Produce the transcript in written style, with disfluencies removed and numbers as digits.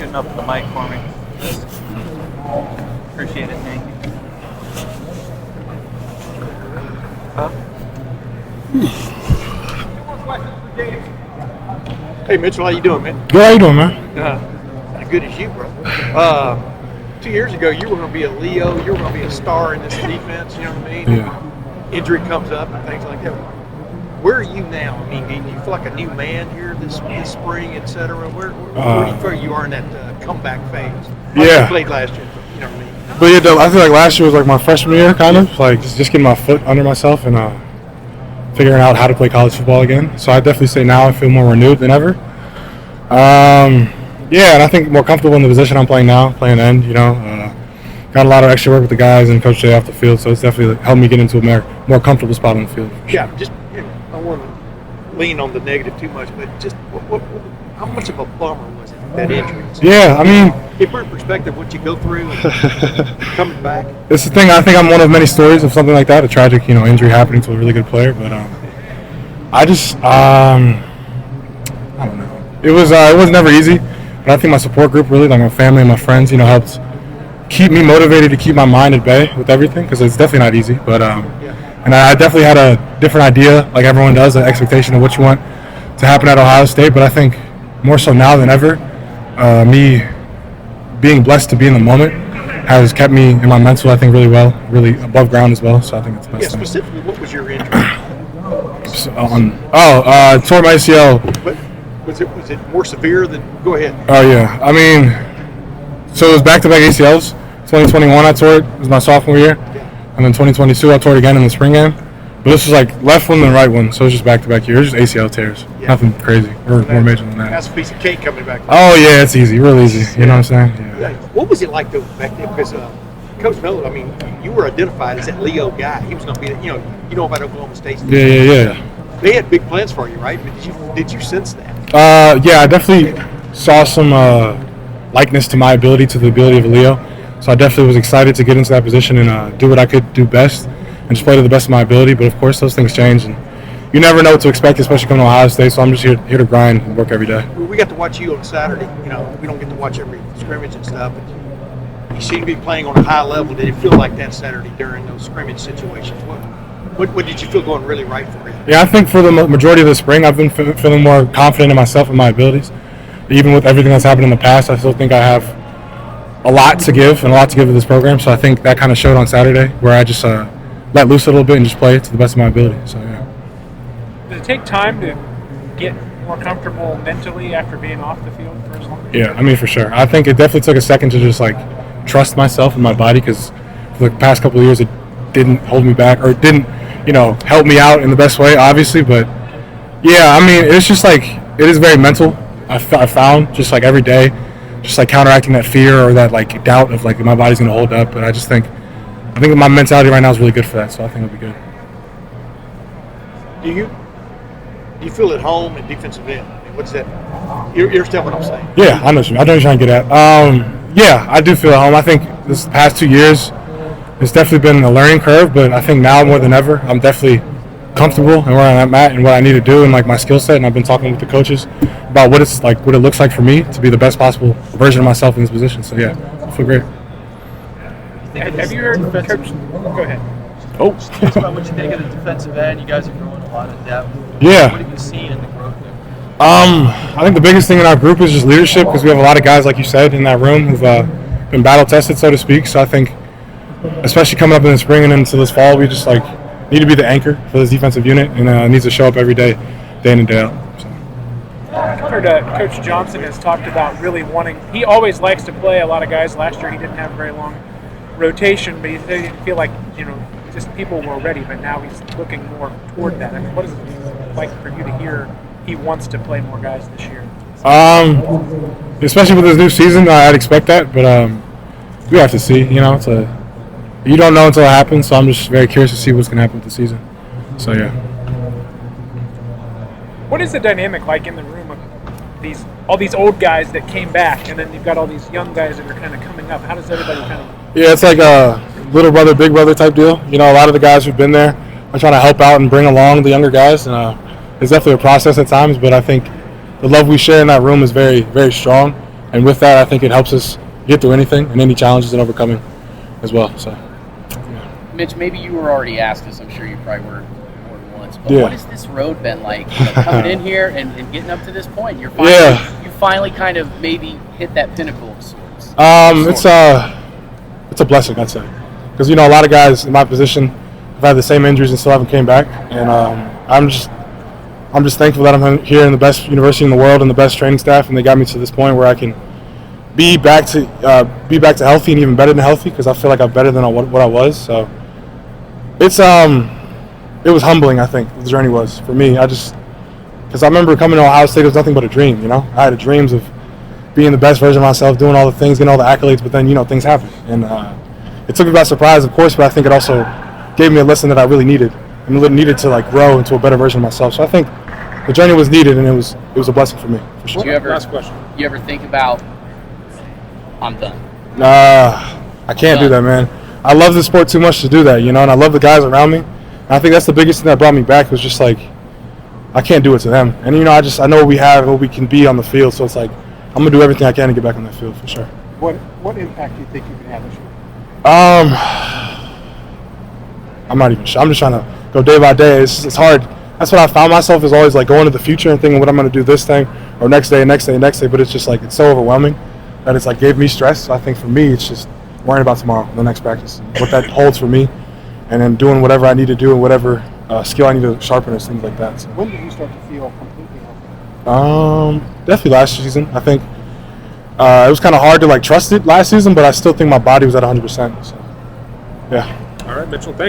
shooting up the mic for me. Appreciate it, thank you. Hey Mitchell, how you doing, man? Good, how you doing, man? As good as you, bro. 2 years ago, you were going to be a Leo. You were going to be a star in this defense. You know what I mean? Yeah. Injury comes up and things like that. Where are you now? I mean, do you feel like a new man here this spring, et cetera? Where do you feel you are in that comeback phase? You played last year, you know what I mean? But yeah, I feel like last year was like my freshman year, kind of like just getting my foot under myself and figuring out how to play college football again. So I definitely say now I feel more renewed than ever. And I think more comfortable in the position I'm playing now, playing end. Got a lot of extra work with the guys and Coach Jay off the field, so it's definitely helped me get into a more comfortable spot on the field. Yeah, just I don't want to lean on the negative too much, but just how much of a bummer was it, that injury? Yeah, I mean, give her perspective what you go through and coming back. It's the thing. I think I'm one of many stories of something like that, a tragic injury happening to a really good player. But I don't know. It was never easy. But I think my support group, really, like my family and my friends, helped keep me motivated to keep my mind at bay with everything, because it's definitely not easy. But and I definitely had a different idea, like everyone does, an expectation of what you want to happen at Ohio State. But I think more so now than ever, me being blessed to be in the moment has kept me in my mental, I think, really well, really above ground as well. So I think it's the best thing. Specifically, what was your injury? Tore my ACL. But was it more severe than? Go ahead. Oh yeah, I mean, so it was back-to-back ACLs. 2021 I tore it. It was my sophomore year, and then 2022 I tore it again in the spring game. But this was like left one and right one, so it was just back-to-back years. It was just ACL tears, nothing crazy or more major than that. That's a piece of cake coming back. Oh yeah, it's easy, real easy. You know what I'm saying? Yeah. What was it like though back then? Because Coach Melton, I mean, you were identified as that Leo guy. He was going to be, you know about Oklahoma State. Yeah. They had big plans for you, right? But did you sense that? Yeah, I definitely saw some likeness to my ability to the ability of a Leo. So I definitely was excited to get into that position and do what I could do best and just play to the best of my ability. But of course, those things change, and you never know what to expect, especially coming to Ohio State. So I'm just here to grind and work every day. We got to watch you on Saturday. We don't get to watch every scrimmage and stuff, but you seem to be playing on a high level. Did it feel like that Saturday during those scrimmage situations? What did you feel going really right for you? Yeah, I think for the majority of the spring, I've been feeling more confident in myself and my abilities. Even with everything that's happened in the past, I still think I have a lot to give to this program. So I think that kind of showed on Saturday, where I just let loose a little bit and just play to the best of my ability. So yeah. Does it take time to get more comfortable mentally after being off the field for as long? Yeah, I mean, for sure. I think it definitely took a second to just trust myself and my body, because for the past couple of years it didn't hold me back, or it didn't help me out in the best way, obviously. But yeah, I mean, it's just it is very mental. I found just every day, just counteracting that fear or that doubt of my body's gonna hold up. But I think my mentality right now is really good for that, so I think it'll be good. Do you feel at home in defensive end? I mean, what's that? You understand what I'm saying? Yeah, I know what you're trying to get at. Yeah, I do feel at home. I think this past 2 years, it's definitely been a learning curve, but I think now more than ever, I'm definitely comfortable in where I'm at and what I need to do and my skill set. And I've been talking with the coaches about what it looks like for me to be the best possible version of myself in this position. So yeah, I feel great. Have you heard Coach? Go ahead. Oh, just curious about what you think of the defensive end. You guys are growing a lot of depth. Yeah. What have you seen in the growth there? I think the biggest thing in our group is just leadership, because we have a lot of guys, like you said, in that room who've been battle tested, so to speak. So I think, especially coming up in the spring and into this fall, we just need to be the anchor for this defensive unit, and it needs to show up every day, day in and day out. So. I've heard Coach Johnson has talked about really wanting. He always likes to play a lot of guys. Last year he didn't have a very long rotation, but he didn't feel like just people were ready. But now he's looking more toward that. I mean, what is it like for you to hear he wants to play more guys this year? Especially with this new season, I'd expect that, but we have to see. You don't know until it happens, so I'm just very curious to see what's going to happen with the season. So, yeah. What is the dynamic like in the room of all these old guys that came back, and then you've got all these young guys that are kind of coming up? How does everybody kind of... Yeah, it's like a little brother, big brother type deal. A lot of the guys who've been there are trying to help out and bring along the younger guys. It's definitely a process at times, but I think the love we share in that room is very, very strong. and with that, I think it helps us get through anything and any challenges and overcoming as well. So, Mitch, maybe you were already asked this. I'm sure you probably were more than once. But Yeah. what has this road been like? Coming in here and getting up to this point, you finally kind of maybe hit that pinnacle of sorts. It's a blessing, I'd say, because a lot of guys in my position have had the same injuries and still haven't came back, and I'm just thankful that I'm here in the best university in the world and the best training staff, and they got me to this point where I can be back to healthy and even better than healthy, because I feel like I'm better than what I was. So it was humbling. I think the journey was for me. Because I remember coming to Ohio State, it was nothing but a dream. I had dreams of being the best version of myself, doing all the things, getting all the accolades, but then things happen, and it took me by surprise, of course. But I think it also gave me a lesson that I really needed. I needed to grow into a better version of myself. So I think the journey was needed, and it was a blessing for me, for sure. Last question. You ever think about, I'm done? I can't do that, man. I love the sport too much to do that, and I love the guys around me. And I think that's the biggest thing that brought me back, was just I can't do it to them. And I know what we have, what we can be on the field. So it's I'm gonna do everything I can to get back on that field for sure. What impact do you think you can have this year? I'm not even sure. I'm just trying to go day by day. It's hard. That's what I found myself, is always going to the future and thinking what I'm going to do this thing or next day. But it's just it's so overwhelming that it's gave me stress. So I think for me, it's just worrying about tomorrow, the next practice, and what that holds for me, and then doing whatever I need to do and whatever skill I need to sharpen, and things like that. So. When did you start to feel completely healthy? Definitely last season. I think it was kind of hard to trust it last season, but I still think my body was at 100%. So, yeah. All right, Mitchell, thank you.